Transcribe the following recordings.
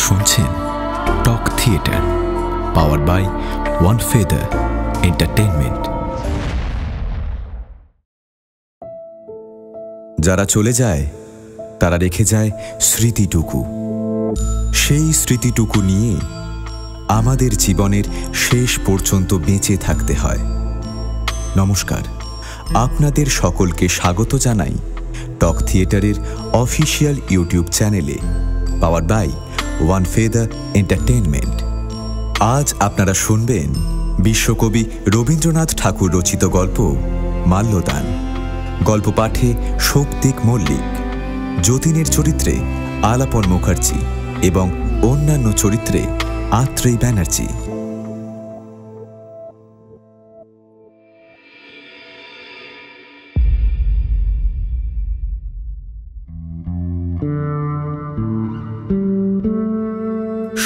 শুনছেন talk theatre, powered by one feather entertainment. যারা চলে যায় তারা রেখে যায় স্মৃতিটুকু। সেই স্মৃতিটুকু নিয়ে আমাদের জীবনের শেষ পর্যন্ত বেঁচে থাকতে হয়। নমস্কার, আপনাদের সকলকে স্বাগত জানাই টক থিয়েটারের অফিসিয়াল ইউটিউব চ্যানেলে, powered by one feather entertainment. আজ আপনারা শুনবেন বিশ্বকবি রবীন্দ্রনাথ ঠাকুর রচিত গল্প মাল্যদান। গল্প পাঠে শক্তিক মল্লিক, যতীনের চরিত্রে আলাপন মুখার্জি এবং অন্যান্য চরিত্রে আত্রেয় ব্যানার্জি।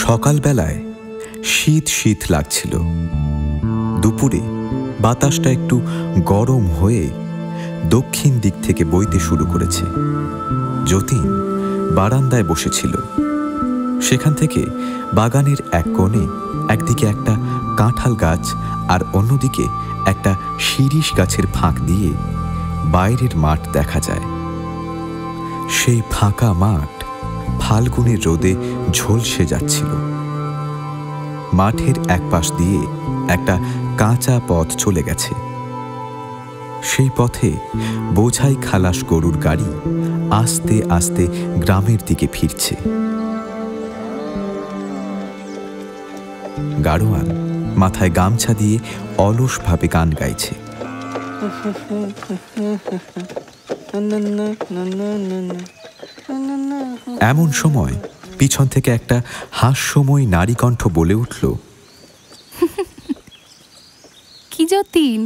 সকালবেলায় শীত শীত লাগছিল। দুপুরে বাতাসটা একটু গরম হয়ে দক্ষিণ দিক থেকে বইতে শুরু করেছে। যতীন বারান্দায় বসেছিল। সেখান থেকে বাগানের এক কোণে একদিকে একটা কাঁঠাল গাছ আর অন্যদিকে একটা শিরীষ গাছের ফাঁক দিয়ে বাইরের মাঠ দেখা যায়। সেই ফাঁকা মাঠ ফাল্গুনের রোদে ঝলসে যাচ্ছিল। মাঠের এক পাশ দিয়ে একটা কাঁচা পথ চলে গেছে। সেই পথে বোঝাই খালাস গরুর গাড়ি আস্তে আস্তে গ্রামের দিকে ফিরছে। গাড়োয়ান মাথায় গামছা দিয়ে অলসভাবে গান গাইছে। এমন সময় পিছন থেকে একটা হাস্যময় নারী কণ্ঠ বলে উঠল, কি যতীন,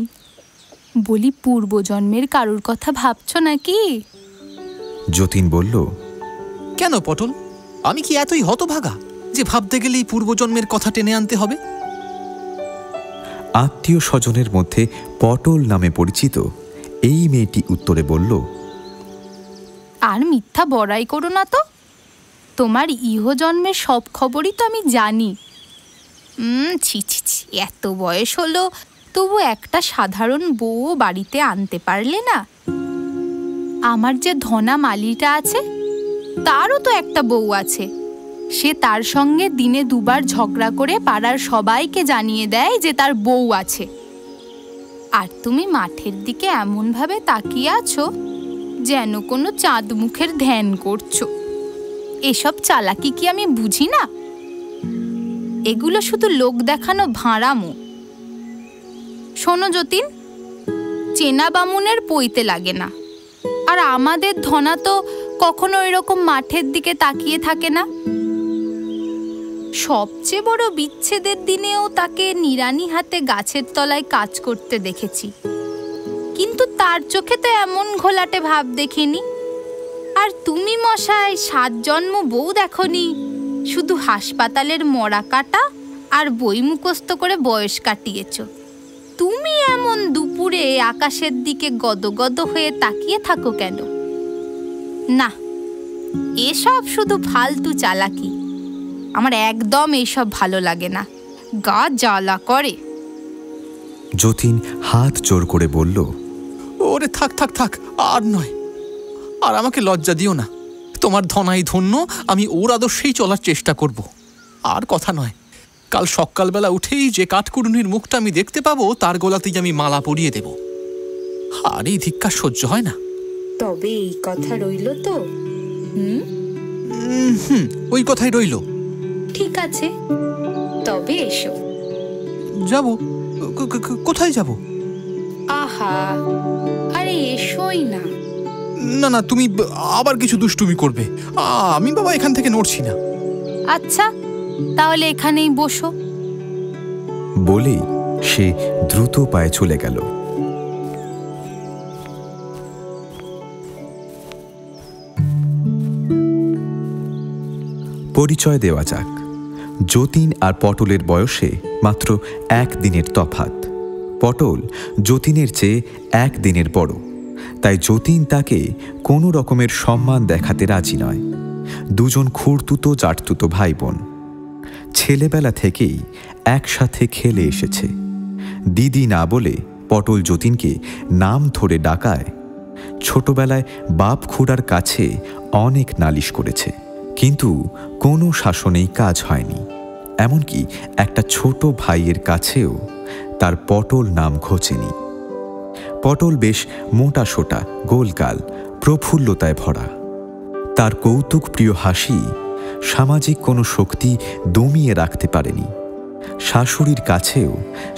বলি পূর্বজন্মের কারুর কথা ভাবছ নাকি? যতীন বলল, কেন পটল, আমি কি এতই হতভাগা যে ভাবতে গেলেই পূর্বজন্মের কথা টেনে আনতে হবে? আত্মীয় স্বজনের মধ্যে পটল নামে পরিচিত এই মেয়েটি উত্তরে বলল, আর মিথ্যা বড়াই করো না তো, তোমার ইহজন্মের সব খবরই তো আমি জানি। ছি ছি ছি, এত বয়স হলো তবু একটা সাধারণ বউ বাড়িতে আনতে পারলে না? আমার যে ধনা মালিটা আছে তারও তো একটা বউ আছে। সে তার সঙ্গে দিনে দুবার ঝগড়া করে পাড়ার সবাইকে জানিয়ে দেয় যে তার বউ আছে। আর তুমি মাঠের দিকে এমনভাবে তাকিয়ে আছো যেন কোনো চাঁদ মুখের ধ্যান করছো। এসব চালাকি কি আমি বুঝি না? এগুলো শুধু লোক দেখানো ভাঁড়ামো। শোনো যতীন, চেনা বামুনের পইতে লাগে না। আর আমাদের ধনা তো কখনো এরকম মাঠের দিকে তাকিয়ে থাকে না। সবচেয়ে বড় বিচ্ছেদের দিনেও তাকে নিরানি হাতে গাছের তলায় কাজ করতে দেখেছি, কিন্তু তার চোখে তো এমন ঘোলাটে ভাব দেখিনি। আর তুমি মশাই 7 জন্ম বউ দেখনি, শুধু হাসপাতালের মরা কাটা আর বই মুখস্থ করে বয়স কাটিয়েছ। তুমি এমন দুপুরে আকাশের দিকে গদগদ হয়ে তাকিয়ে থাকো কেন? না, এসব শুধু ফালতু চালাকি। আমার একদম এইসব ভালো লাগে না, গা জ্বালা করে। যতীন হাত জোর করে বলল, ওরে থাক থাক থাক, আর নয়। আর আমাকে লজ্জা দিও না। তোমার ধনাই ধন্য, আমি ওর আদর্শেই চলার চেষ্টা করব। আর কথা নয়, কাল সকালবেলা উঠেই যে কাঠকুড়ুনির মুখটা আমি দেখতে পাবো তার গলাতেই আমি মালা পরিয়ে দেব। আর এই ধিক্কার সহ্য হয় না। তবে এই কথা রইল তো? ওই কথাই রইল। ঠিক আছে, তবে এসো। যাব? কোথায় যাব? আহা, আরে এসোই না। না না, তুমি আবার কিছু দুষ্টুমি করবে। আমি বাবা এখান থেকে নড়ছি না। আচ্ছা, তাহলে এখানেই বসো। বলেই সে দ্রুত পায়ে চলে গেল। পরিচয় দেওয়া যাক। যতীন আর পটলের বয়সে মাত্র 1 দিনের তফাৎ। পটল যতীনের চেয়ে 1 দিনের বড়, তাই যতীন তাকে কোনো রকমের সম্মান দেখাতে রাজি নয়। দুজন খুড়তুতো জাটতুতো ভাই বোন। ছেলেবেলা থেকেই একসাথে খেলে এসেছে। দিদি না বলে পটল যতীনকে নাম ধরে ডাকায় ছোটবেলায় বাপ খুড়ার কাছে অনেক নালিশ করেছে, কিন্তু কোনো শাসনেই কাজ হয়নি। এমনকি একটা ছোট ভাইয়ের কাছেও তার পটল নাম ঘোচেনি। পটল বেশ মোটা সোটা, গোলগাল, প্রফুল্লতায় ভরা। তার কৌতুক প্রিয় হাসি সামাজিক কোনো শক্তি দমিয়ে রাখতে পারেনি। শাশুড়ির কাছেও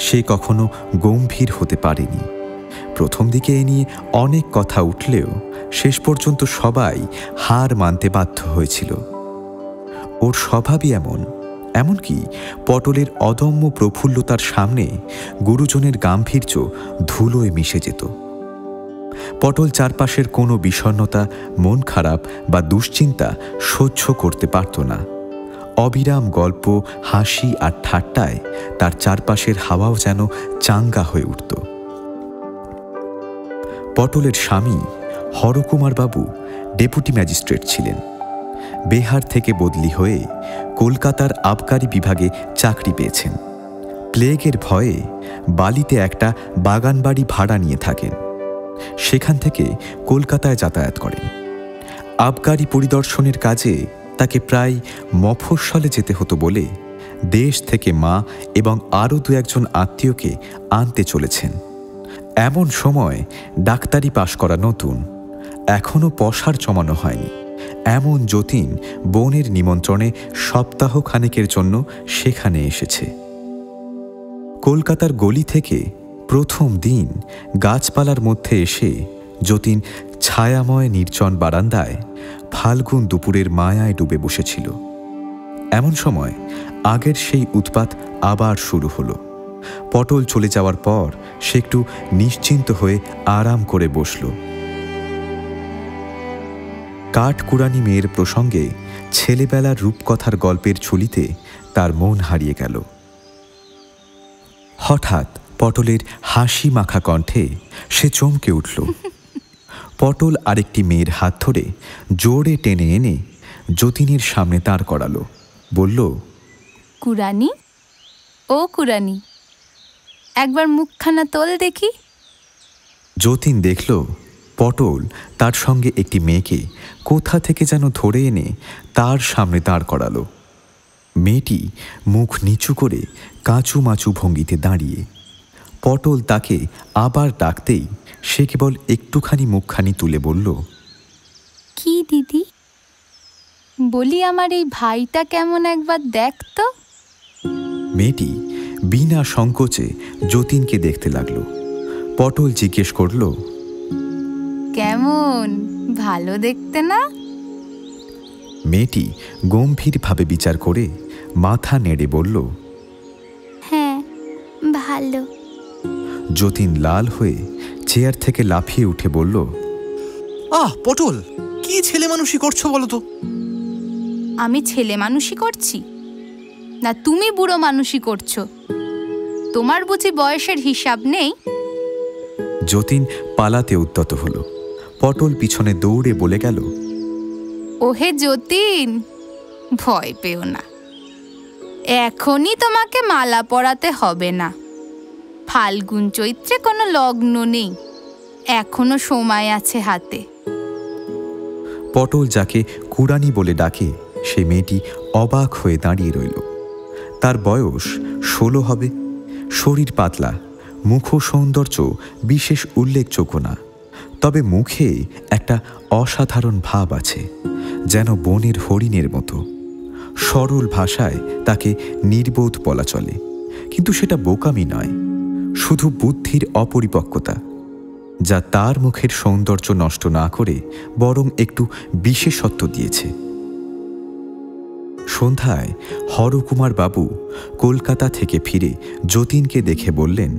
সে কখনো গম্ভীর হতে পারেনি। প্রথম দিকে এ নিয়ে অনেক কথা উঠলেও শেষ পর্যন্ত সবাই হার মানতে বাধ্য হয়েছিল। ওর স্বভাবই এমনকি পটলের অদম্য প্রফুল্লতার সামনে গুরুজনের গাম্ভীর্য ধুলোয় মিশে যেত। পটল চারপাশের কোনো বিষণ্ণতা, মন খারাপ বা দুশ্চিন্তা সহ্য করতে পারত না। অবিরাম গল্প, হাসি আর ঠাট্টায় তার চারপাশের হাওয়াও যেন চাঙ্গা হয়ে উঠত। পটলের স্বামী হরকুমার বাবু ডেপুটি ম্যাজিস্ট্রেট ছিলেন। বিহার থেকে বদলি হয়ে কলকাতার আবকারি বিভাগে চাকরি পেয়েছেন। প্লেগের ভয়ে বালিতে একটা বাগানবাড়ি ভাড়া নিয়ে থাকেন। সেখান থেকে কলকাতায় যাতায়াত করেন। আবকারি পরিদর্শনের কাজে তাকে প্রায় মফস্বলে যেতে হতো বলে দেশ থেকে মা এবং আরও দু একজন আত্মীয়কে আনতে চলেছেন। এমন সময় ডাক্তারি পাশ করা নতুন, এখনও পসার জমানো হয়নি এমন যতীন বোনের নিমন্ত্রণে সপ্তাহখানেকের জন্য সেখানে এসেছে। কলকাতার গলি থেকে প্রথম দিন গাছপালার মধ্যে এসে যতীন ছায়াময় নির্জন বারান্দায় ফাল্গুন দুপুরের মায়ায় ডুবে বসেছিল। এমন সময় আগের সেই উৎপাত আবার শুরু হলো। পটল চলে যাওয়ার পর সে একটু নিশ্চিন্ত হয়ে আরাম করে বসল। কাঠকুড়ানি মেয়ের প্রসঙ্গে ছেলেবেলার রূপকথার গল্পের ঝুলিতে তার মন হারিয়ে গেল। হঠাৎ পটলের হাসি মাখা কণ্ঠে সে চমকে উঠল। পটল আরেকটি মেয়ের হাত ধরে জোরে টেনে এনে যতীনের সামনে দাঁড় করালো। বলল, কুরানি, ও কুরানি, একবার মুখখানা তোল দেখি। যতীন দেখল পটল তার সঙ্গে একটি মেয়েকে কোথা থেকে যেন ধরে এনে তার সামনে দাঁড় করালো। মেয়েটি মুখ নিচু করে কাঁচুমাচু ভঙ্গিতে দাঁড়িয়ে। পটল তাকে আবার ডাকতেই সে কেবল একটুখানি মুখখানি তুলে বলল, কি দিদি? বলি, আমার এই ভাইটা কেমন একবার দেখ তো। মেয়েটি বিনা সংকোচে যতীনকে দেখতে লাগল। পটল জিজ্ঞেস করল, কেমন, ভালো দেখতে না? মেয়েটি গম্ভীরভাবে বিচার করে মাথা নেড়ে বলল, হ্যাঁ, ভালো। যতীন লাল হয়ে চেয়ার থেকে লাফিয়ে উঠে বলল, পটল, কি ছেলে মানুষই করছো বলো তো? আমি ছেলে মানুষই করছি না তুমি বুড়ো মানুষই করছো? তোমার বুঝি বয়সের হিসাব নেই? যতীন পালাতে উদ্যত হল। পটল পিছনে দৌড়ে বলে গেল, ওহে যতীন, ভয় পেও না, এখনই তোমাকে মালা পরাতে হবে না। ফাল্গুন চৈত্রে কোনো লগ্ন নেই, এখনো সময় আছে হাতে। পটল যাকে কুড়ানি বলে ডাকে সে মেয়েটি অবাক হয়ে দাঁড়িয়ে রইল। তার বয়স 16 হবে। শরীর পাতলা, মুখ সৌন্দর্য বিশেষ উল্লেখযোগ্য না, তবে মুখে একটা অসাধারণ ভাব আছে, যেন বনের হরিণের মতো। সরল ভাষায় তাকে নির্বোধ বলা চলে, কিন্তু সেটা বোকামি নয়, শুধু বুদ্ধির অপরিপক্কতা, যা তার মুখের সৌন্দর্য নষ্ট না করে বরং একটু বিশেষত্ব দিয়েছে। সন্ধ্যায় হরকুমার বাবু কলকাতা থেকে ফিরে যতীনকে দেখে বললেন,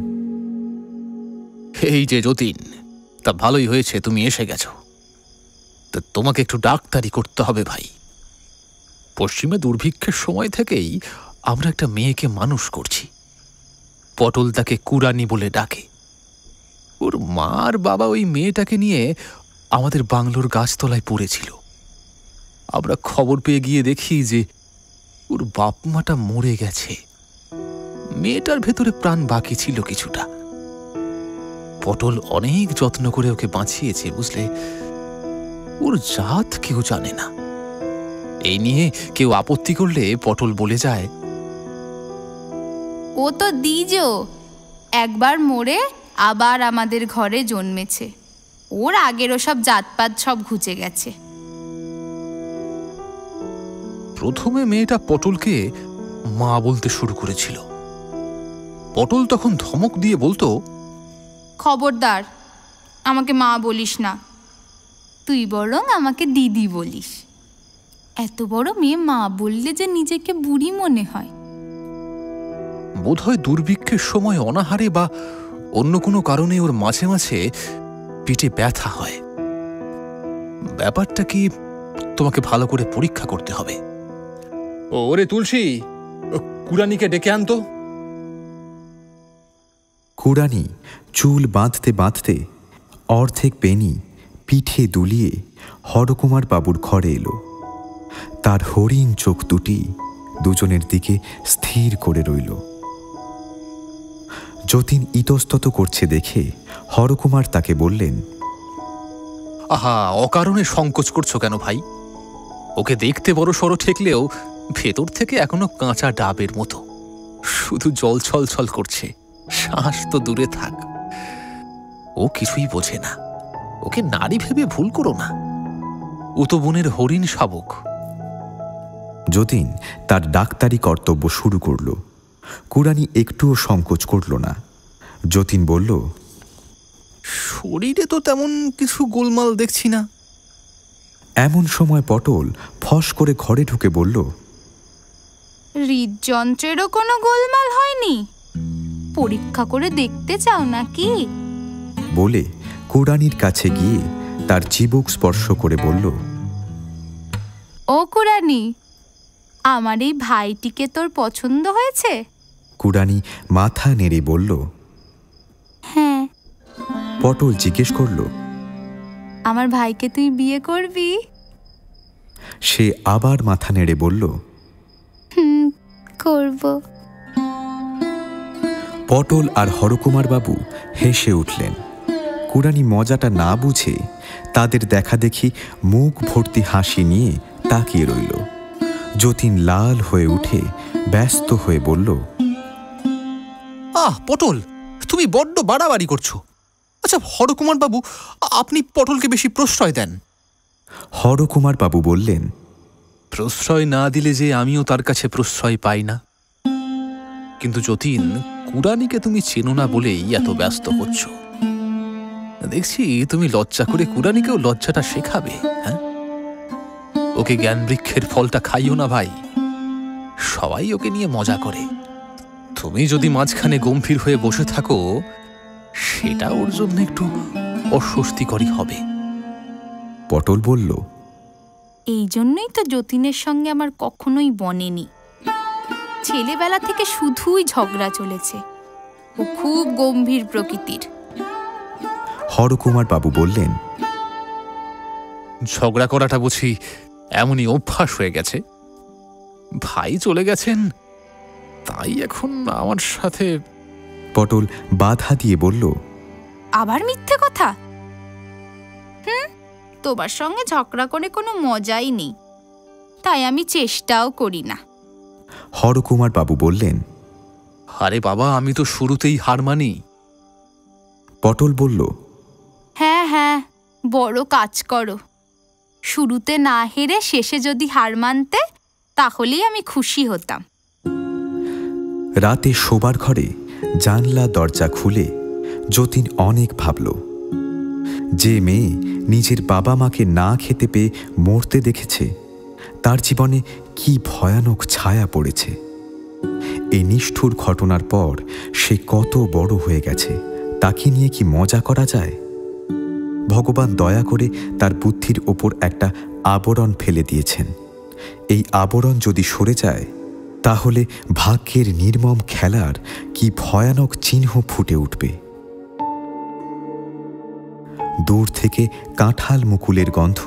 এই যে যতীন, তা ভালোই হয়েছে তুমি এসে গেছো। তা তোমাকে একটু ডাক্তারি করতে হবে ভাই। পশ্চিমে দুর্ভিক্ষের সময় থেকেই আমরা একটা মেয়েকে মানুষ করছি। পটল তাকে কুরানি বলে ডাকে। ওর মার বাবা ওই মেয়েটাকে নিয়ে আমাদের বাংলোর গাছতলায় পড়েছিল। আমরা খবর পেয়ে গিয়ে দেখি যে ওর বাপ মাটা মরে গেছে। মেয়েটার ভেতরে প্রাণ বাকি ছিল কিছুটা। পটল অনেক যত্ন করে ওকে বাঁচিয়েছে, বুঝলে। ওর জাত কেউ জানে না। এই নিয়ে কেউ আপত্তি করলে পটল বলে যায়, ও তো দ্বিজ, একবার মরে আবার আমাদের ঘরে জন্মেছে। ওর আগের ওসব জাতপাত সব ঘুচে গেছে। প্রথমে মেয়েটা পটলকে মা বলতে শুরু করেছিল। পটল তখন ধমক দিয়ে বলতো, খবরদার, আমাকে মা বলিস না, তুই বরং আমাকে দিদি বলিস। এত বড় মেয়ে মা বললে যে নিজেকে বুড়ি মনে হয়। বোধহয় দুর্ভিক্ষের সময় অনাহারে বা অন্য কোনো কারণে ওর মাঝে মাঝে পেটে ব্যথা হয়। ব্যাপারটা কি তোমাকে ভালো করে পরীক্ষা করতে হবে। ওরে তুলসী, কুড়ানিকে ডেকে আনতো। কুড়ানি চুল বাঁধতে বাঁধতে অর্ধেক পেনি পিঠে দুলিয়ে হরকুমার বাবুর ঘরে এলো। তার হরিণ চোখ দুটি দুজনের দিকে স্থির করে রইল। যতীন ইতস্তত করছে দেখে হরকুমার তাকে বললেন, আহা, অকারণে সংকোচ করছো কেন ভাই? ওকে দেখতে বড় সড়ো ঠেকলেও ভেতর থেকে এখনো কাঁচা ডাবের মতো, শুধু জল ছল করছে। শ্বাস তো দূরে থাক। ও কিছুই বোঝে না। ওকে নারী ভেবে ভুল করো না। ও তো বনের হরিণ শাবক। যতীন তার ডাক্তারি কর্তব্য শুরু করল। কুড়ানি একটুও সংকোচ করল না। যতীন বলল, শরীরে তো তেমন কিছু গোলমাল দেখছি না। এমন সময় পটল ফস করে ঘরে ঢুকে বলল, হৃদযন্ত্রেরও কোনো গোলমাল হয়নি? পরীক্ষা করে দেখতে চাও নাকি? বলে কুড়ানির কাছে গিয়ে তার চিবুক স্পর্শ করে বলল, ও কুড়ানি, আমার এই ভাইটিকে তোর পছন্দ হয়েছে? কুড়ানি মাথা নেড়ে বলল, হ্যাঁ। পটল জিজ্ঞেস করল, আমার ভাইকে তুই বিয়ে করবি? সে আবার মাথা নেড়ে বলল, করব। পটল আর হরকুমার বাবু হেসে উঠলেন। কুড়ানি মজাটা না বুঝে তাদের দেখা দেখি মুখ ভর্তি হাসি নিয়ে তাকিয়ে রইল। যতীন লাল হয়ে উঠে ব্যস্ত হয়ে বলল, পটল, তুমি বড্ড বাড়াবাড়ি করছো। আচ্ছা হরকুমার বাবু, আপনি পটলকে বেশি প্রশ্রয় দেন। হরকুমার বাবু বললেন, প্রশ্রয় না দিলে যে আমিও তার কাছে প্রশ্রয় পাই না। কিন্তু যতীন, কুড়ানিকে তুমি চেনো না বলেই এত ব্যস্ত হচ্ছ। দেখছি তুমি লজ্জা করে কুড়ানিকেও লজ্জাটা শেখাবে। হ্যাঁ, ওকে জ্ঞান বৃক্ষের ফলটা খাইও না ভাই। সবাই ওকে নিয়ে মজা করে। তুমি যদি মাঝখানে গম্ভীর হয়ে বসে থাকো, সেটা ওর জন্য একটু অস্বস্তিকরই হবে। পটল বলল, এই জন্যই তো যতীনের সঙ্গে আমার কখনোই বনেনি। ছেলেবেলা থেকে শুধুই ঝগড়া চলেছে। ও খুব গম্ভীর প্রকৃতির। হরকুমার বাবু বললেন, ঝগড়া করাটা বুঝি এমনই অভ্যাস হয়ে গেছে। ভাই চলে গেছেন, তাই এখন আমার সাথে। পটল বাধা দিয়ে বলল, আবার মিথ্যে কথা? তোমার সঙ্গে ঝগড়া করে কোনো মজাই নেই, তাই আমি চেষ্টাও করি না। হরকুমার বাবু বললেন, আরে বাবা, আমি তো শুরুতেই হার মানি। পটল বলল, হ্যাঁ হ্যাঁ, বড় কাজ করো। শুরুতে না হেরে শেষে যদি হার মানতে, তাহলেই আমি খুশি হতাম। রাতে শোবার ঘরে জানলা দরজা খুলে যতীন অনেক ভাবল। যে মেয়ে নিজের বাবা মাকে না খেতে পেয়ে মরতে দেখেছে, তার জীবনে কি ভয়ানক ছায়া পড়েছে। এই নিষ্ঠুর ঘটনার পর সে কত বড় হয়ে গেছে, তাকে নিয়ে কি মজা করা যায়? ভগবান দয়া করে তার বুদ্ধির ওপর একটা আবরণ ফেলে দিয়েছেন। এই আবরণ যদি সরে যায়, তাহলে ভাগ্যের নির্মম খেলার কি ভয়ানক চিহ্ন ফুটে উঠবে। দূর থেকে কাঁঠাল মুকুলের গন্ধ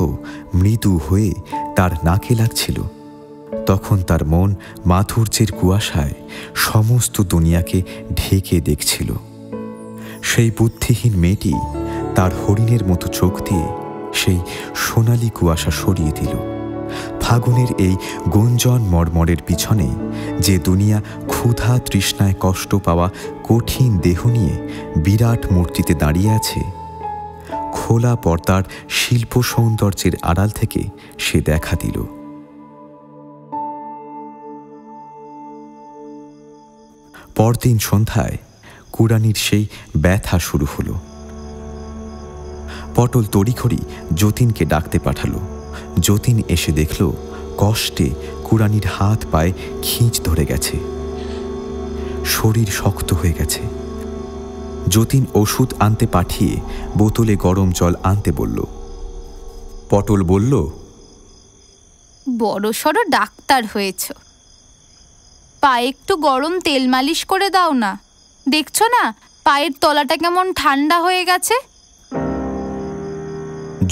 মৃদু হয়ে তার নাকে লাগছিল। তখন তার মন মাধুর্যের কুয়াশায় সমস্ত দুনিয়াকে ঢেকে দেখছিল। সেই বুদ্ধিহীন মেয়েটি তার হরিণের মতো চোখ দিয়ে সেই সোনালি কুয়াশা সরিয়ে দিল। ফাগুনের এই গুঞ্জন মর্মরের পিছনে যে দুনিয়া ক্ষুধা তৃষ্ণায় কষ্ট পাওয়া কঠিন দেহ নিয়ে বিরাট মূর্তিতে দাঁড়িয়ে আছে, খোলা পর্দার শিল্প সৌন্দর্যের আড়াল থেকে সে দেখা দিল। পরদিন সন্ধ্যায় কুড়ানির সেই ব্যথা শুরু হলো। পটল তড়িঘড়ি যতীনকে ডাকতে পাঠালো। যতীন এসে দেখল কষ্টে কুড়ানির হাত পায়ে খিঁচ ধরে গেছে, শরীর শক্ত হয়ে গেছে। যতীন ওষুধ আনতে পাঠিয়ে বোতলে গরম জল আনতে বলল। পটল বলল, বড়সড় ডাক্তার হয়েছ, পায়ে একটু গরম তেল মালিশ করে দাও না। দেখছো না পায়ের তলাটা কেমন ঠান্ডা হয়ে গেছে।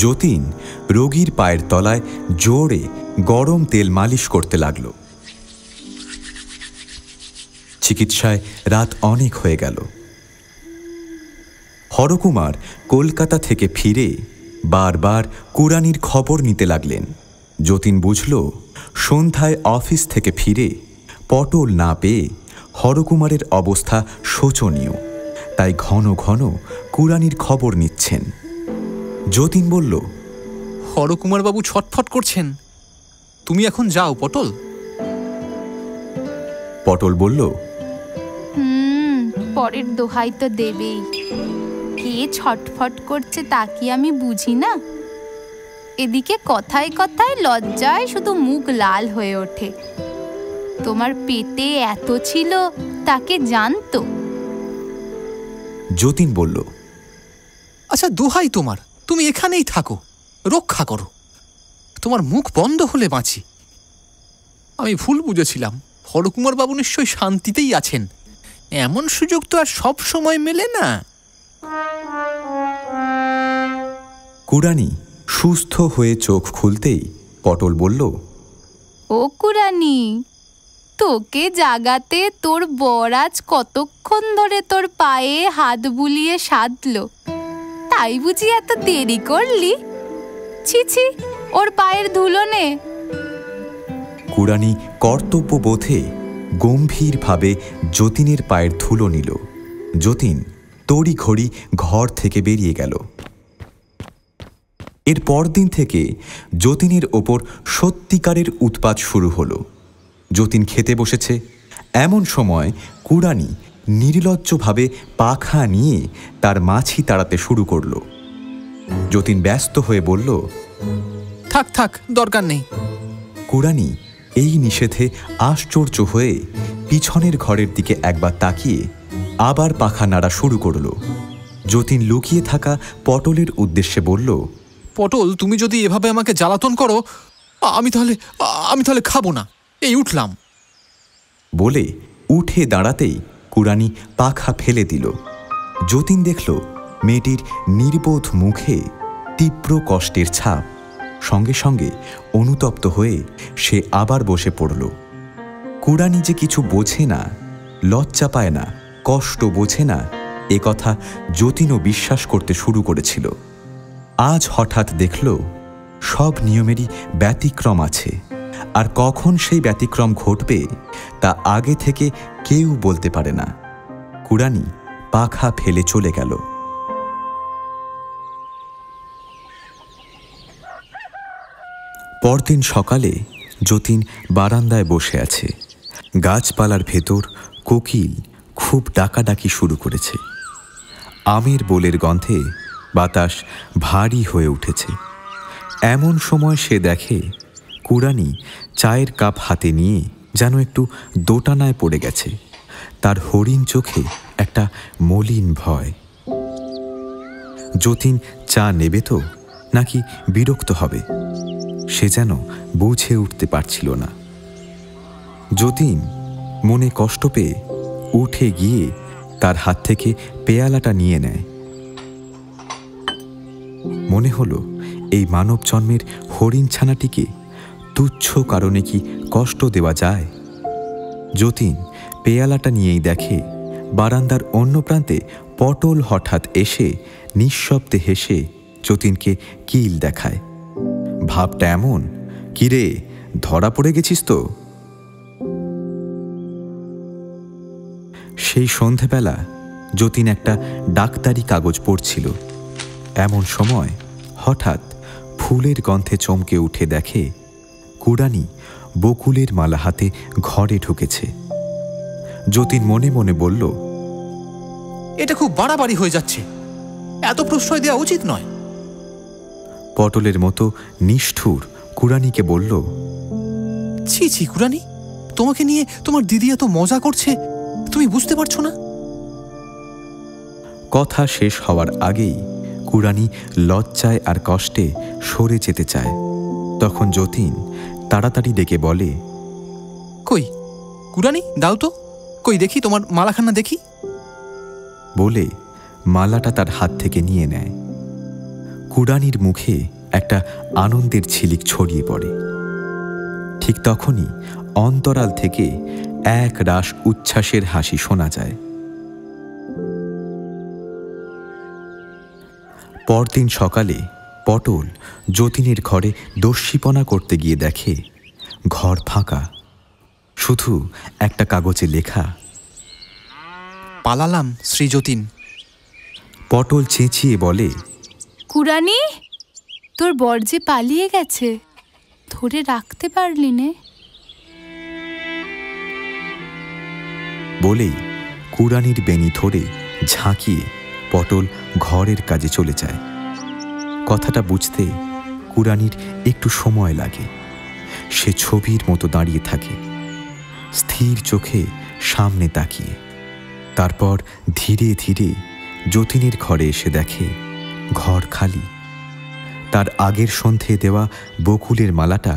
যতীন রোগীর পায়ের তলায় জোরে গরম তেল মালিশ করতে লাগল। চিকিৎসায় রাত অনেক হয়ে গেল। হরকুমার কলকাতা থেকে ফিরে বারবার কুড়ানির খবর নিতে লাগলেন। যতীন বুঝল সন্ধ্যায় অফিস থেকে ফিরে পটল না পেয়ে হরকুমারের অবস্থা শোচনীয়, তাই ঘন ঘন কুড়ানির খবর নিচ্ছেন। যতীন বলল, হরকুমার বাবু ছটফট করছেন, তুমি এখন যাও পটল। পটল বলল, পরের দোহাই তো দেবেই। কে ছটফট করছে তা কি আমি বুঝি না? এদিকে কথায় কথায় লজ্জায় শুধু মুখ লাল হয়ে ওঠে। তোমার পেটে এত ছিল তাকে জানতো? যতীন বলল, আচ্ছা দোহাই তোমার, তুমি এখানেই থাকো, রক্ষা করো। তোমার মুখ বন্ধ হলে বাঁচি। আমি ভুল বুঝেছিলাম, হরকুমার বাবু নিশ্চয়ই শান্তিতেই আছেন। এমন সুযোগ তো আর সব সময় মেলে না। কুড়ানি সুস্থ হয়ে চোখ খুলতেই পটল বলল, ও কুড়ানি, তোকে জাগাতে তোর বর আজ কতক্ষণ ধরে তোর পায়ে হাত বুলিয়ে সাধলো, তাই বুঝি এত দেরি করলি? ছি ছি, ওর পায়ের ধুলো নে। কুড়ানি কর্তব্যবোধে গম্ভীরভাবে যতীনের পায়ের ধুলো নিল। যতীন তড়িঘড়ি ঘর থেকে বেরিয়ে গেল। এর পরদিন থেকে যতীনের ওপর সত্যিকারের উৎপাত শুরু হলো। যতীন খেতে বসেছে, এমন সময় কুড়ানি নির্লজ্জভাবে পাখা নিয়ে তার মাছি তাড়াতে শুরু করল। যতীন ব্যস্ত হয়ে বলল, থাক থাক, দরকার নেই। কুড়ানি এই নিষেধে আশ্চর্য হয়ে পিছনের ঘরের দিকে একবার তাকিয়ে আবার পাখা নাড়া শুরু করল। যতীন লুকিয়ে থাকা পটলের উদ্দেশ্যে বলল, পটল, তুমি যদি এভাবে আমাকে জ্বালাতন করো, আমি তাহলে খাবো না, এই উঠলাম। বলে উঠে দাঁড়াতেই কুড়ানি পাখা ফেলে দিল। যতীন দেখল মেয়েটির নির্বোধ মুখে তীব্র কষ্টের ছাপ। সঙ্গে সঙ্গে অনুতপ্ত হয়ে সে আবার বসে পড়ল। কুড়ানি যে কিছু বোঝে না, লজ্জা পায় না, কষ্ট বোঝে না, এ কথা যতীনও বিশ্বাস করতে শুরু করেছিল। আজ হঠাৎ দেখল সব নিয়মেরই ব্যতিক্রম আছে, আর কখন সেই ব্যতিক্রম ঘটবে তা আগে থেকে কেউ বলতে পারে না। কুড়ানি পাখা ফেলে চলে গেল। পরদিন সকালে যতীন বারান্দায় বসে আছে। গাছপালার ভেতর কোকিল খুব ডাকাডাকি শুরু করেছে। আমের বোলের গন্ধে বাতাস ভারী হয়ে উঠেছে। এমন সময় সে দেখে কুড়ানি চায়ের কাপ হাতে নিয়ে যেন একটু দোটানায় পড়ে গেছে। তার হরিণ চোখে একটা মলিন ভয়। যতীন চা নেবে তো নাকি বিরক্ত হবে, সে যেন বুঝে উঠতে পারছিল না। যতীন মনে কষ্ট পেয়ে উঠে গিয়ে তার হাত থেকে পেয়ালাটা নিয়ে নেয়। মনে হলো এই মানব জন্মের হরিণ ছানাটিকে তুচ্ছ কারণে কি কষ্ট দেওয়া যায়। যতীন পেয়ালাটা নিয়েই দেখে বারান্দার অন্য প্রান্তে পটল হঠাৎ এসে নিঃশব্দে হেসে যতীনকে কিল দেখায়। ভাবটা এমন, কিরে ধরা পড়ে গেছিস তো। সেই সন্ধেবেলা যতীন একটা ডাক্তারি কাগজ পড়ছিল। এমন সময় হঠাৎ ফুলের গন্ধে চমকে উঠে দেখে কুড়ানি বকুলের মালা হাতে ঘরে ঢুকেছে। যতীন মনে মনে বলল, এটা খুব বাড়াবাড়ি হয়ে যাচ্ছে, এত প্রশ্রয় দেওয়া উচিত নয়। পটলের মতো নিষ্ঠুর কুড়ানিকে বলল, ছি ছি কুড়ানি, তোমাকে নিয়ে তোমার দিদি এত মজা করছে, তুমি বুঝতে পারছো না? কথা শেষ হওয়ার আগেই কুড়ানি লজ্জায় আর কষ্টে সরে যেতে চায়। তখন যতীন তাড়াতাড়ি ডেকে বলে, কই কুড়ানি, দাও তো, কই দেখি তোমার মালাখানা দেখি। বলে মালাটা তার হাত থেকে নিয়ে নেয়। কুড়ানির মুখে একটা আনন্দের ঝিলিক ছড়িয়ে পড়ে। ঠিক তখনই অন্তরাল থেকে এক রাশ উচ্ছ্বাসের হাসি শোনা যায়। পরদিন সকালে পটল যতীনের ঘরে দস্যিপনা করতে গিয়ে দেখে ঘর ফাঁকা, শুধু একটা কাগজে লেখা, পালালাম শ্রী যতীন। পটল চেঁচিয়ে বলে, কুড়ানি, তোর বর যে পালিয়ে গেছে, ধরে রাখতে পারলি নে। বলেই কুড়ানির বেনি ধরে ঝাঁকিয়ে পটল ঘরের কাজে চলে যায়। কথাটা বুঝতে কুড়ানির একটু সময় লাগে। সে ছবির মতো দাঁড়িয়ে থাকে, স্থির চোখে সামনে তাকিয়ে। তারপর ধীরে ধীরে যতীনের ঘরে এসে দেখে ঘর খালি। তার আগের সন্ধে দেওয়া বকুলের মালাটা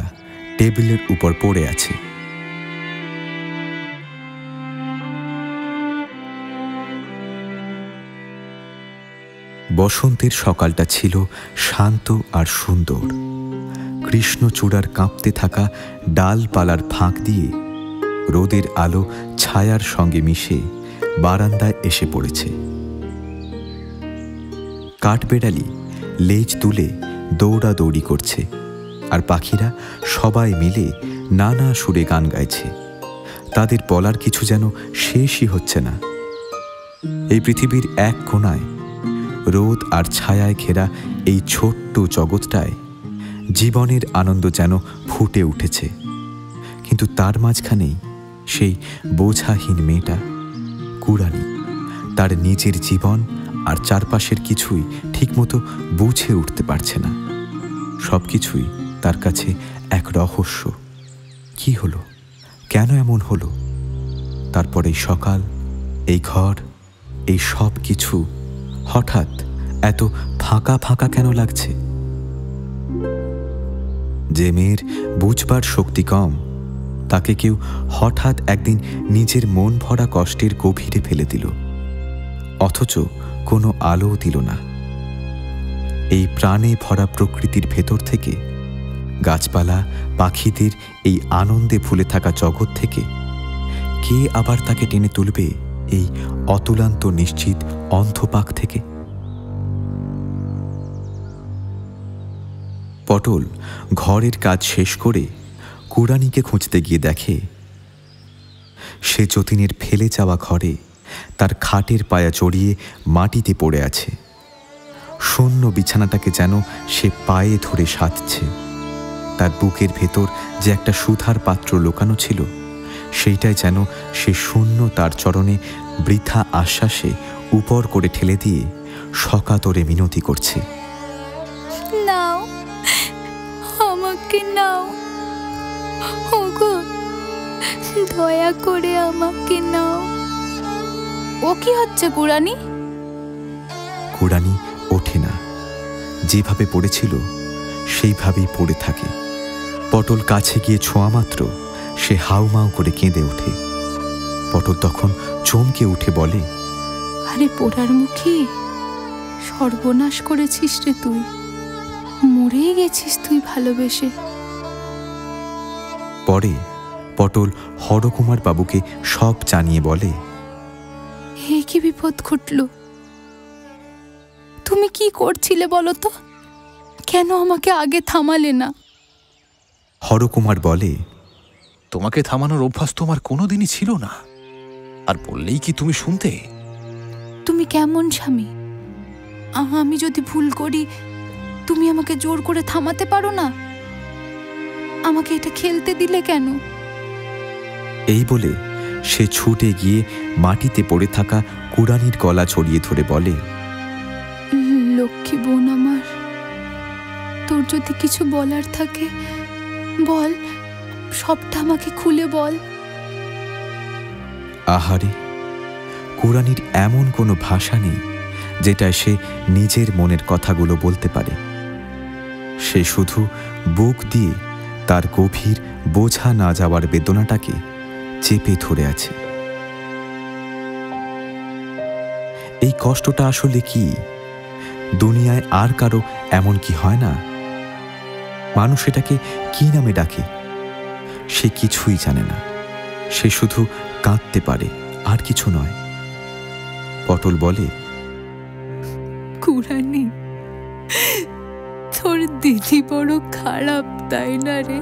টেবিলের উপর পড়ে আছে। বসন্তের সকালটা ছিল শান্ত আর সুন্দর। কৃষ্ণচূড়ার কাঁপতে থাকা ডালপালার ফাঁক দিয়ে রোদের আলো ছায়ার সঙ্গে মিশে বারান্দায় এসে পড়েছে। কাঠবেড়ালি লেজ তুলে দৌড়াদৌড়ি করছে, আর পাখিরা সবাই মিলে নানা সুরে গান গাইছে। তাদের বলার কিছু যেন শেষই হচ্ছে না। এই পৃথিবীর এক কোণায় রোদ আর ছায়ায় ঘেরা এই ছোট্ট জগৎটায় জীবনের আনন্দ যেন ফুটে উঠেছে। কিন্তু তার মাঝখানেই সেই বোঝাহীন মেয়েটা কুড়ানি, তার নিজের জীবন আর চারপাশের কিছুই ঠিকমতো বুঝে উঠতে পারছে না। সব কিছুই তার কাছে এক রহস্য। কি হলো, কেন এমন হলো? তারপর এই সকাল, এই ঘর, এই সব কিছু হঠাৎ এত ফাঁকা ফাঁকা কেন লাগছে? যে মেয়ের বুঝবার শক্তি কম, তাকে কেউ হঠাৎ একদিন নিজের মন ভরা কষ্টের গভীরে ফেলে দিল, অথচ কোনো আলোও দিল না। এই প্রাণে ভরা প্রকৃতির ভেতর থেকে, গাছপালা পাখিদের এই আনন্দে ভুলে থাকা জগৎ থেকে কে আবার তাকে টেনে তুলবে এই অতুলান্ত নিশ্চিত অন্ধপাক থেকে? পটল ঘরের কাজ শেষ করে কুড়ানিকে খুঁজতে গিয়ে দেখে সে যতীনের ফেলে যাওয়া ঘরে তার খাটের পায়া জড়িয়ে মাটিতে পড়ে আছে। শূন্য বিছানাটাকে যেন সে পায়ে ধরে সাধছে। তার বুকের ভেতর যে একটা সুধার পাত্র লুকানো ছিল, সেইটাই যেন সে শূন্য তার চরণে বৃথা আশ্বাসে উপর করে ঠেলে দিয়ে সকাতরে মিনতি করছে, নাও, আমাকে নাও, ওগো দয়া করে আমাকে নাও। ও কি হচ্ছে কুড়ানি? কুড়ানি ওঠে না, যেভাবে পড়েছিল সেইভাবেই পড়ে থাকে। পটল কাছে গিয়ে ছোঁয়া মাত্র সে হাউমাউ করে কেঁদে ওঠে। পটল তখন চমকে উঠে বলে, আরে পোড়ার মুখী, সর্বনাশ করেছিস রে তুই। মরেই গেছিস তুই ভালোবেসে। পরে পটল হরকুমার বাবুকে সব জানিয়ে বলে, হে কি বিপদ ঘটল, তুমি কি করছিলে বলো তো, কেন আমাকে আগে থামালে না? হরকুমার বলে, তোমাকে থামানোর অভ্যাস তো আমার কোনোদিনই ছিল না, আর বললেই কি তুমি শুনতে? তুমি কেমন স্বামী? আমি যদি ভুল করি তুমি আমাকে জোর করে থামাতে পারো না? আমাকে এটা খেলতে দিলে কেন? এই বলে সে ছুটে গিয়ে মাটিতে পড়ে থাকা কুড়ানির গলা ছড়িয়ে ধরে বলে, লক্ষ্মী বোন আমার, তোর যদি কিছু বলার থাকে বল, সবটা আমাকে খুলে বল। আহারে, কুড়ানির এমন কোনো ভাষা নেই যেটা সে নিজের মনের কথাগুলো বলতে পারে। সে শুধু বুক দিয়ে তার গভীর বোঝা না যাওয়ার বেদনাটাকে চেপে ধরে আছে। এই কষ্টটা আসলে কি? দুনিয়ায় আর কারো এমন কি হয় না? মানুষ এটাকে কি নামে ডাকে সে কিছুই জানে না। সে শুধু কাঁদতে পারে, আর কিছু নয়। পটল বলে, কুড়ানি, তোর দিদি বড় খারাপ, তাই না রে?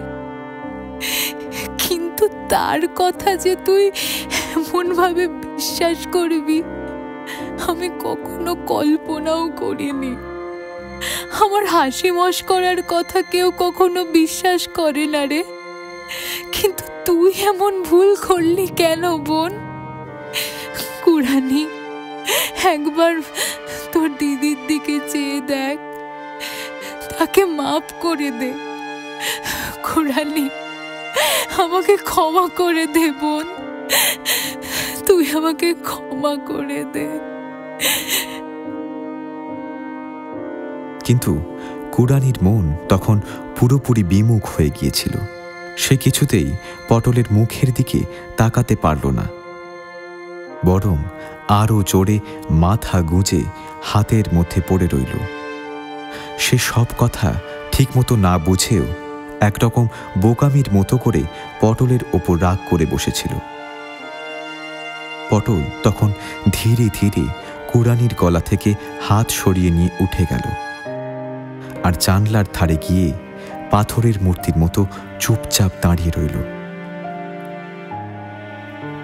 কিন্তু তার কথা যে তুই এমন ভাবে বিশ্বাস করবি আমি কখনো কল্পনাও করিনি। আমার হাসি মশকরার কথা কেউ কখনো বিশ্বাস করে না রে, কিন্তু তুই এমন ভুল করলি কেন বোন? কুড়ানি, একবার তোর দিদির দিকে চেয়ে দেখ, তাকে মাফ করে দে। কুড়ানি, আমাকে ক্ষমা করে দে বোন, তুই আমাকে ক্ষমা করে দে। কিন্তু কুড়ানির মন তখন পুরোপুরি বিমুখ হয়ে গিয়েছিল। সে কিছুতেই পটলের মুখের দিকে তাকাতে পারল না, বরং আরও জোরে মাথা গুঁজে হাতের মধ্যে পড়ে রইল। সে সব কথা ঠিকমতো না বুঝেও একরকম বোকামির মতো করে পটলের ওপর রাগ করে বসেছিল। পটল তখন ধীরে ধীরে কুড়ানির গলা থেকে হাত সরিয়ে নিয়ে উঠে গেল, আর জানলার ধারে গিয়ে পাথরের মূর্তির মতো চুপচাপ দাঁড়িয়ে রইল।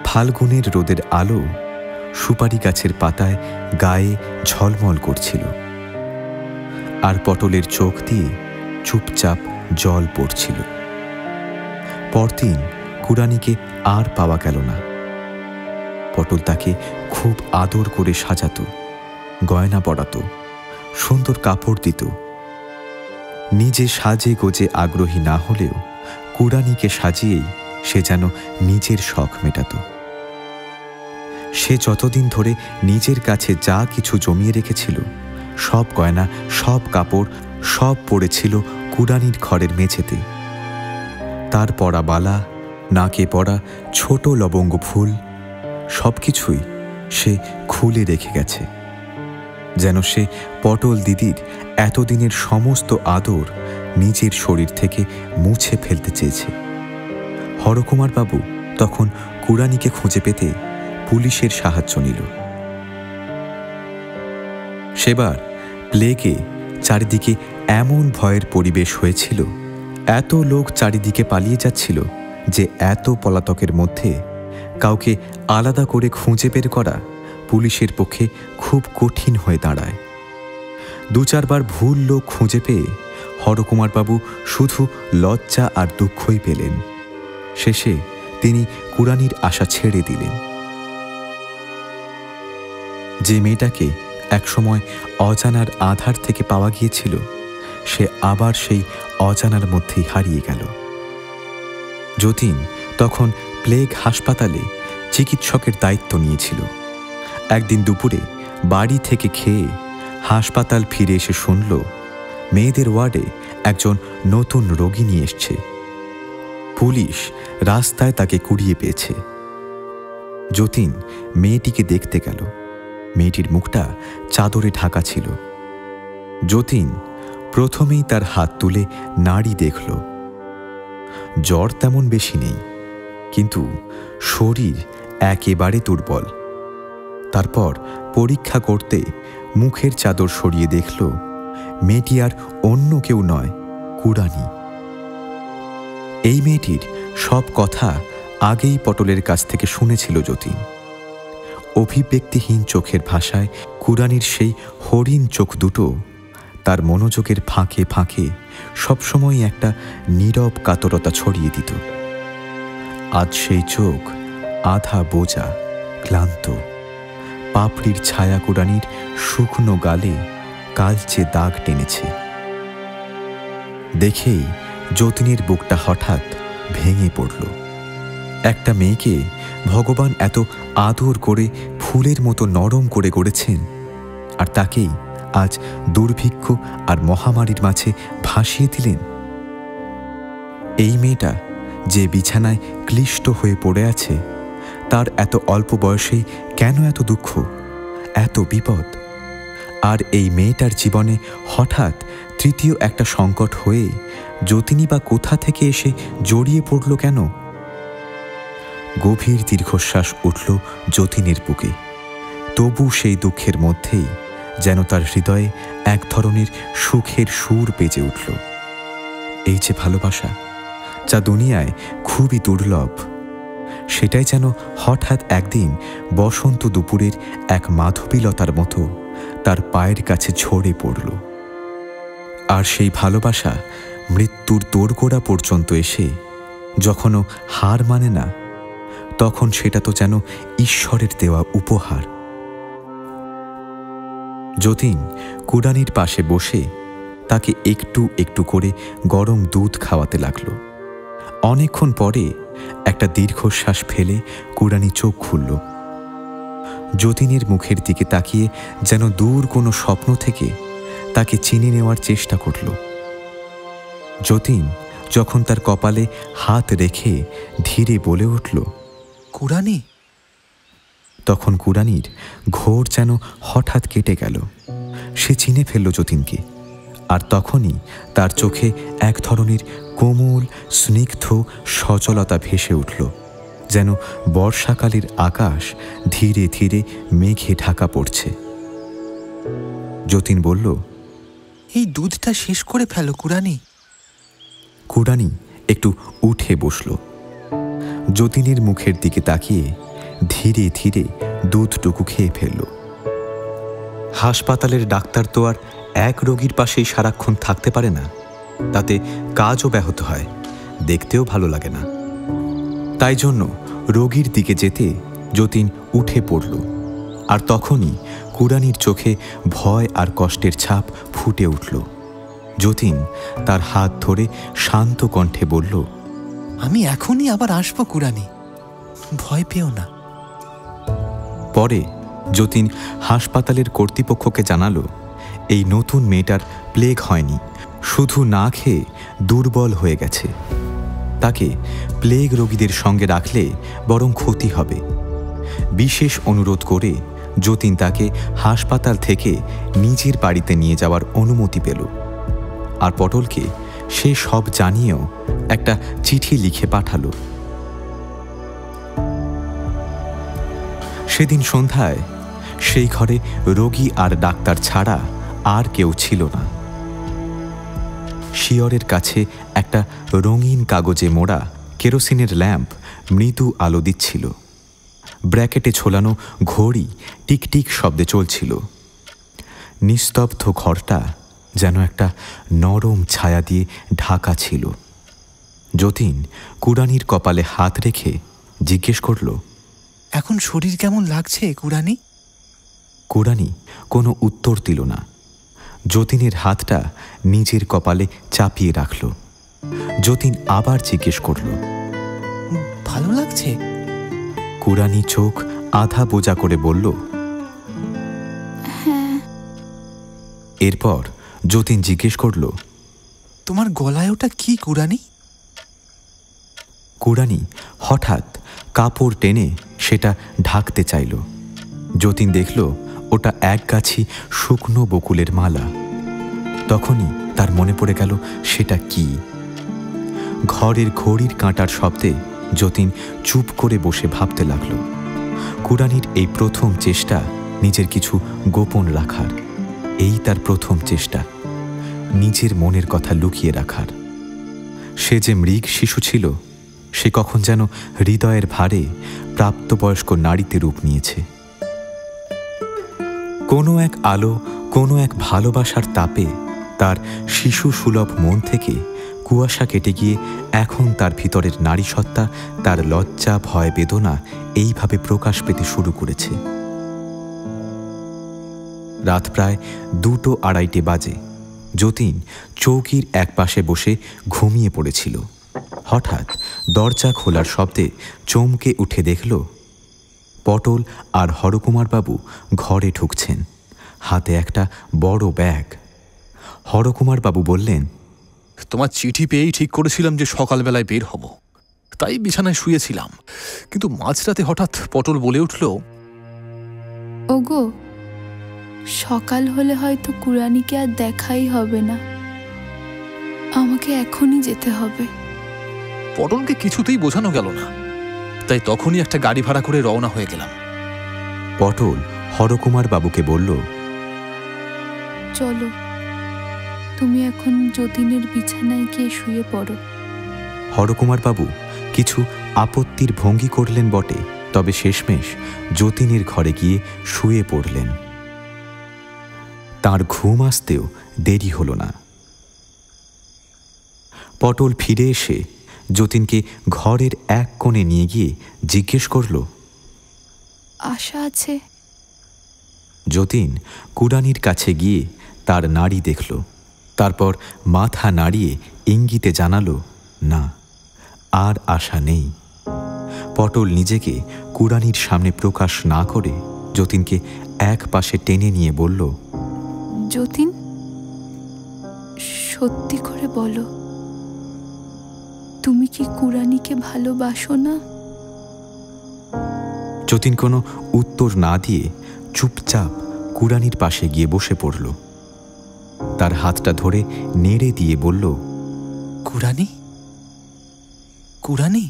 ফাল্গুনের রোদের আলো সুপারি গাছের পাতায় গায়ে ঝলমল করছিল, আর পটলের চোখ দিয়ে চুপচাপ জল পড়ছিল। পরদিন কুড়ানিকে আর পাওয়া গেল না। পটল তাকে খুব আদর করে সাজাতো, গয়না পরাতো, সুন্দর কাপড় দিত। নিজে সাজে গোজে আগ্রহী না হলেও কুড়ানিকে সাজিয়েই সে যেন নিজের শখ মেটাত। সে যতদিন ধরে নিজের কাছে যা কিছু জমিয়ে রেখেছিল, সব গয়না, সব কাপড়, সব পড়েছিল কুড়ানির ঘরের মেঝেতে। তার পরা বালা, নাকে পড়া ছোট লবঙ্গ ফুল, সব কিছুই সে খুলে রেখে গেছে, যেন সে পটল দিদির এতদিনের সমস্ত আদর নিজের শরীর থেকে মুছে ফেলতে চেয়েছে। হরকুমার বাবু তখন কুড়ানিকে খুঁজে পেতে পুলিশের সাহায্য নিল। সেবার প্লেগে চারিদিকে এমন ভয়ের পরিবেশ হয়েছিল, এত লোক চারিদিকে পালিয়ে যাচ্ছিল যে এত পলাতকের মধ্যে কাউকে আলাদা করে খুঁজে বের করা পুলিশের পক্ষে খুব কঠিন হয়ে দাঁড়ায়। দু চারবার ভুল লোক খুঁজে পেয়ে হরকুমার বাবু শুধু লজ্জা আর দুঃখই পেলেন। শেষে তিনি কুড়ানির আশা ছেড়ে দিলেন। যে মেয়েটাকে একসময় অজানার আধার থেকে পাওয়া গিয়েছিল, সে আবার সেই অজানার মধ্যেই হারিয়ে গেল। যতীন তখন প্লেগ হাসপাতালে চিকিৎসকের দায়িত্ব নিয়েছিল। একদিন দুপুরে বাড়ি থেকে খেয়ে হাসপাতাল ফিরে এসে শুনল মেয়েদের ওয়ার্ডে একজন নতুন রোগী নিয়ে এসছে। পুলিশ রাস্তায় তাকে কুড়িয়ে পেয়েছে। যতীন মেয়েটিকে দেখতে গেল। মেয়েটির মুখটা চাদরে ঢাকা ছিল। যতীন প্রথমেই তার হাত তুলে নাড়ি দেখল। জ্বর তেমন বেশি নেই, কিন্তু শরীর একেবারে দুর্বল। তারপর পরীক্ষা করতে মুখের চাদর সরিয়ে দেখল মেয়েটি আর অন্য কেউ নয়, কুড়ানি। এই মেয়েটির সব কথা আগেই পটলের কাছ থেকে শুনেছিল যতীন। অভিব্যক্তিহীন চোখের ভাষায় কুড়ানির সেই হরিণ চোখ দুটো তার মনোযোগের ফাঁকে ফাঁকে সবসময় একটা নীরব কাতরতা ছড়িয়ে দিত। আজ সেই চোখ আধা বোঝা, ক্লান্ত। পাপড়ির ছায়া কুড়ানির শুকনো গালে কালচে দাগ টেনেছে। দেখেই যতীনের বুকটা হঠাৎ ভেঙে পড়ল। একটা মেয়েকে ভগবান এত আদর করে ফুলের মতো নরম করে গড়েছেন, আর তাকেই আজ দুর্ভিক্ষ আর মহামারীর মাঝে ভাসিয়ে দিলেন। এই মেয়েটা যে বিছানায় ক্লিষ্ট হয়ে পড়ে আছে, তার এত অল্প বয়সেই কেন এত দুঃখ, এত বিপদ? আর এই মেয়েটার জীবনে হঠাৎ তৃতীয় একটা সংকট হয়ে যতীনই বা কোথা থেকে এসে জড়িয়ে পড়ল কেন? গভীর দীর্ঘশ্বাস উঠল যতীনের বুকে। তবু সেই দুঃখের মধ্যেই যেন তার হৃদয়ে এক ধরনের সুখের সুর বেজে উঠল। এই যে ভালোবাসা, যা দুনিয়ায় খুবই দুর্লভ, সেটাই যেন হঠাৎ একদিন বসন্ত দুপুরের এক মাধবীলতার মতো তার পায়ের কাছে ঝরে পড়ল। আর সেই ভালোবাসা মৃত্যুর দোরগোড়া পর্যন্ত এসে যখনও হার মানে না, তখন সেটা তো যেন ঈশ্বরের দেওয়া উপহার। যতীন কুড়ানির পাশে বসে তাকে একটু একটু করে গরম দুধ খাওয়াতে লাগল। অনেকক্ষণ পরে একটা দীর্ঘশ্বাস ফেলে কুড়ানি চোখ খুলল। যতীনের মুখের দিকে তাকিয়ে যেন দূর কোনো স্বপ্ন থেকে তাকে চিনে নেওয়ার চেষ্টা করল। যতীন যখন তার কপালে হাত রেখে ধীরে বলে উঠল, কুড়ানি, তখন কুড়ানির ঘোর যেন হঠাৎ কেটে গেল। সে চিনে ফেলল যতীনকে, আর তখনই তার চোখে এক ধরনের কোমল স্নিগ্ধ সচলতা ভেসে উঠল, যেন বর্ষাকালের আকাশ ধীরে ধীরে মেঘে ঢাকা পড়ছে। যতীন বলল, এই দুধটা শেষ করে ফেলো কুড়ানি। কুড়ানি একটু উঠে বসল। যতীনের মুখের দিকে তাকিয়ে ধীরে ধীরে দুধটুকু খেয়ে ফেলল। হাসপাতালের ডাক্তার তো আর এক রোগীর পাশেই সারাক্ষণ থাকতে পারে না, তাতে কাজও ব্যাহত হয়, দেখতেও ভালো লাগে না। তাই জন্য রোগীর দিকে যেতে যতীন উঠে পড়ল। আর তখনই কুড়ানির চোখে ভয় আর কষ্টের ছাপ ফুটে উঠল। যতীন তার হাত ধরে শান্ত কণ্ঠে বলল, আমি এখনই আবার আসবো কুড়ানি, ভয় পেও না। পরে যতীন হাসপাতালের কর্তৃপক্ষকে জানালো, এই নতুন মেয়েটার প্লেগ হয়নি, শুধু না খেয়ে দুর্বল হয়ে গেছে। তাকে প্লেগ রোগীদের সঙ্গে রাখলে বরং ক্ষতি হবে। বিশেষ অনুরোধ করে যতীন তাকে হাসপাতাল থেকে নিজের বাড়িতে নিয়ে যাওয়ার অনুমতি পেল। আর পটলকে সে সব জানিয়েও একটা চিঠি লিখে পাঠালো। সেদিন সন্ধ্যায় সেই ঘরে রোগী আর ডাক্তার ছাড়া আর কেউ ছিল না। শিয়রের কাছে একটা রঙিন কাগজে মোড়া কেরোসিনের ল্যাম্প মৃদু আলো দিচ্ছিল। ব্র্যাকেটে ঝোলানো ঘড়ি টিকটিক শব্দে চলছিল। নিস্তব্ধ ঘরটা যেন একটা নরম ছায়া দিয়ে ঢাকা ছিল। যতীন কুড়ানির কপালে হাত রেখে জিজ্ঞেস করল, এখন শরীর কেমন লাগছে কুড়ানি? কুড়ানি কোনো উত্তর দিল না। যতীনের হাতটা নিজের কপালে চাপিয়ে রাখল। যতীন আবার জিজ্ঞেস করল, ভালো লাগছে? কুড়ানি চোখ আধা বোঝা করে বলল, হ্যাঁ। এরপর যতীন জিজ্ঞেস করল, তোমার গলায় ওটা কি কুড়ানি? কুড়ানি হঠাৎ কাপড় টেনে সেটা ঢাকতে চাইল। যতীন দেখল ওটা এক গাছি শুকনো বকুলের মালা। তখনই তার মনে পড়ে গেল সেটা কি। ঘরের ঘড়ির কাঁটার শব্দে যতীন চুপ করে বসে ভাবতে লাগল। কুড়ানির এই প্রথম চেষ্টা নিজের কিছু গোপন রাখার, এই তার প্রথম চেষ্টা নিজের মনের কথা লুকিয়ে রাখার। সে যে মৃগ শিশু ছিল, সে কখন যেন হৃদয়ের ভারে প্রাপ্তবয়স্ক নারীতে রূপ নিয়েছে। কোনো এক আলো, কোনো এক ভালোবাসার তাপে তার শিশু সুলভ মন থেকে কুয়াশা কেটে গিয়ে এখন তার ভিতরের নারী সত্তা, তার লজ্জা, ভয়, বেদনা এইভাবে প্রকাশ পেতে শুরু করেছে। রাত প্রায় 2-2:30 বাজে। যতীন চৌকির এক পাশে বসে ঘুমিয়ে পড়েছিল। হঠাৎ দরজা খোলার শব্দে চমকে উঠে দেখল পটল আর হরকুমারবাবু ঘরে ঢুকছেন, হাতে একটা বড় ব্যাগ। হরকুমারবাবু বললেন, তোমার চিঠি পেয়েই ঠিক করেছিলাম যে সকালবেলায় বের হব, তাই বিছানায় শুয়েছিলাম। কিন্তু মাঝরাতে হঠাৎ পটল বলে উঠল, ওগো, সকাল হলে হয়তো কুড়ানিকে আর দেখাই হবে না, আমাকে এখনই যেতে হবে। পটলকে কিছুতেই বোঝানো গেল না, তাই তখনই একটা গাড়ি ভাড়া করে রওনা হয়ে গেলাম। পটল হরকুমারবাবুকে বলল, চলো, তুমি এখন যতীনের বিছানায় গিয়ে শুয়ে পড়ো। হরকুমারবাবু কিছু আপত্তির ভঙ্গি করলেন বটে, তবে শেষমেশ যতীনের ঘরে গিয়ে শুয়ে পড়লেন। তার ঘুম আসতেও দেরি হল না। পটল ফিরে এসে যতীনকে ঘরের এক কোণে নিয়ে গিয়ে জিজ্ঞেস করল, আশা আছে? যতীন কুড়ানির কাছে গিয়ে তার নাড়ি দেখল, তারপর মাথা নাড়িয়ে ইঙ্গিতে জানালো, না, আর আশা নেই। পটল নিজেকে কুড়ানির সামনে প্রকাশ না করে যতীনকে এক পাশে টেনে নিয়ে বলল, যতীন, সত্যি করে বলো, তুমি কি কুড়ানিকে ভালোবাসো না? যতীন কোনো উত্তর না দিয়ে চুপচাপ কুড়ানির পাশে গিয়ে বসে পড়ল। তার হাতটা ধরে নেড়ে দিয়ে বলল, কুড়ানি, কুড়ানি।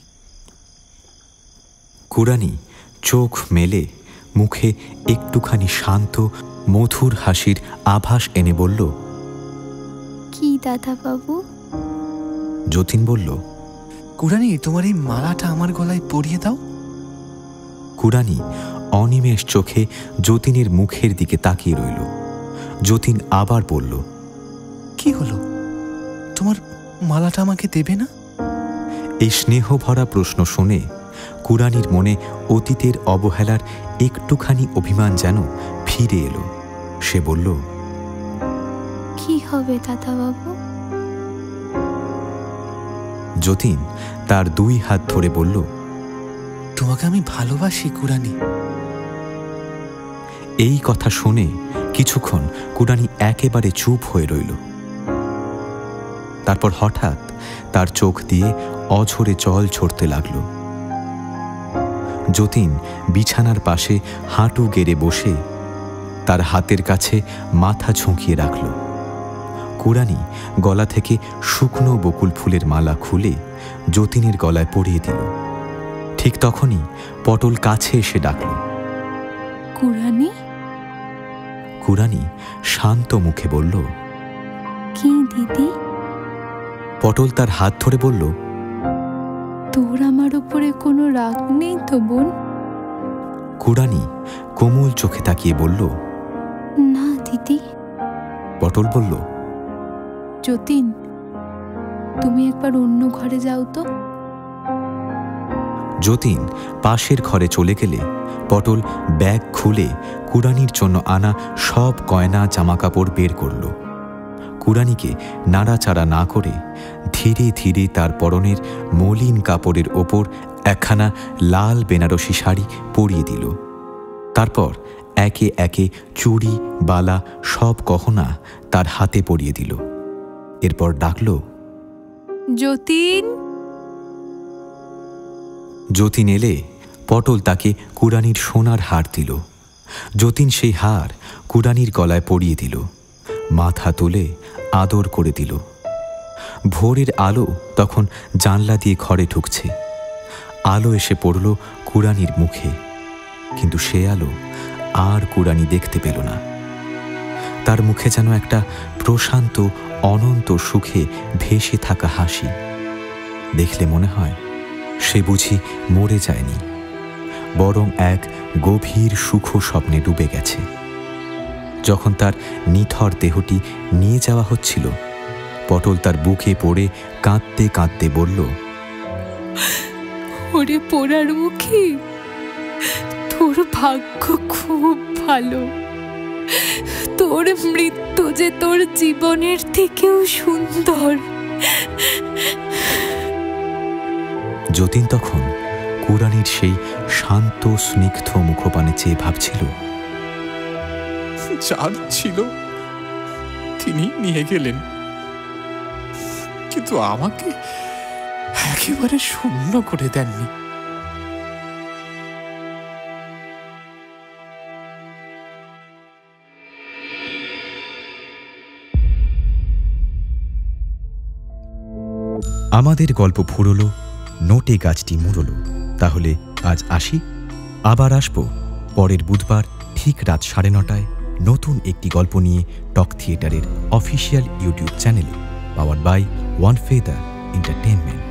কুড়ানি চোখ মেলে মুখে একটুখানি শান্ত মধুর হাসির আভাস এনে বলল, কি দাদা বাবু? যতীন বলল, কুড়ানি, তোমার এই মালাটা আমার গলায় পরিয়ে দাও। কুড়ানি অনিমেষ চোখে যতীনের মুখের দিকে তাকিয়ে রইল। যতীন আবার বলল, কি হলো, তোমার মালাটা আমাকে দেবে না? এই স্নেহ ভরা প্রশ্ন শুনে কুড়ানির মনে অতীতের অবহেলার একটুখানি অভিমান যেন ফিরে এলো। সে বলল, কি হবে দাদা বাবু? যতীন তার 2 হাত ধরে বলল, তোমাকে আমি ভালোবাসি কুড়ানি। এই কথা শুনে কিছুক্ষণ কুড়ানি একেবারে চুপ হয়ে রইল। তারপর হঠাৎ তার চোখ দিয়ে অঝরে জল ঝরতে লাগল। যতীন বিছানার পাশে হাঁটু গেড়ে বসে তার হাতের কাছে মাথা ঝুঁকিয়ে রাখল। কুড়ানি গলা থেকে শুকনো বকুল ফুলের মালা খুলে যতীনের গলায় পরিয়ে দিল। ঠিক তখনই পটল কাছে এসে ডাকল, কুড়ানি। কুড়ানি শান্ত মুখে বলল, কি দিদি? পটল তার হাত ধরে বলল, তোর আমার উপরে কোনো রাগ নেই তো বোন? কুড়ানি কোমল চোখে তাকিয়ে বলল, না দিদি। পটল বলল, যতীন, তুমি একবার অন্য ঘরে যাও তো। যতীন পাশের ঘরে চলে গেলে পটল ব্যাগ খুলে কুড়ানির জন্য আনা সব গয়না জামাকাপড় বের করল। কুড়ানিকে নাড়াচাড়া না করে ধীরে ধীরে তার পরনের মলিন কাপড়ের ওপর একখানা লাল বেনারসি শাড়ি পরিয়ে দিল। তারপর একে একে চুড়ি, বালা সব গহনা তার হাতে পরিয়ে দিল। এরপর ডাকল, যতীন। যতীন এলে পটল তাকে কুড়ানির সোনার হার দিল। যতীন সেই হার কুড়ানির গলায় পরিয়ে দিল। মাথা তুলে আদর করে দিল। ভোরের আলো তখন জানলা দিয়ে ঘরে ঢুকছে। আলো এসে পড়ল কুড়ানির মুখে, কিন্তু সে আলো আর কুড়ানি দেখতে পেল না। তার মুখে যেন একটা প্রশান্ত অনন্ত সুখে ভেসে থাকা হাসি। দেখলে মনে হয় সে বুঝি মরে যায়নি, বরং এক গভীর সুখ স্বপ্নে ডুবে গেছে। যখন তার নিথর দেহটি নিয়ে যাওয়া হচ্ছিল, পটল তার বুকে পড়ে কাঁদতে কাঁদতে বলল, ওরে পোড়ার মুখে, তোর ভাগ্য খুব ভালো। তোর মৃত্যু যে তোর জীবনের থেকেও সুন্দর। যতীন তখন কুড়ানির সেই শান্ত স্নিগ্ধ মুখপানে চেয়ে ভাবছিল, যার ছিল তিনি নিয়ে গেলেন, কিন্তু আমাকে একেবারে শূন্য করে দেননি। আমাদের গল্প ফুরলো, নোটে গাছটি মুড়লো। তাহলে আজ আসি, আবার আসবো পরের বুধবার ঠিক রাত 9:30 নতুন একটি গল্প নিয়ে টক থিয়েটারের অফিসিয়াল ইউটিউব চ্যানেলে, powered by one Feather entertainment.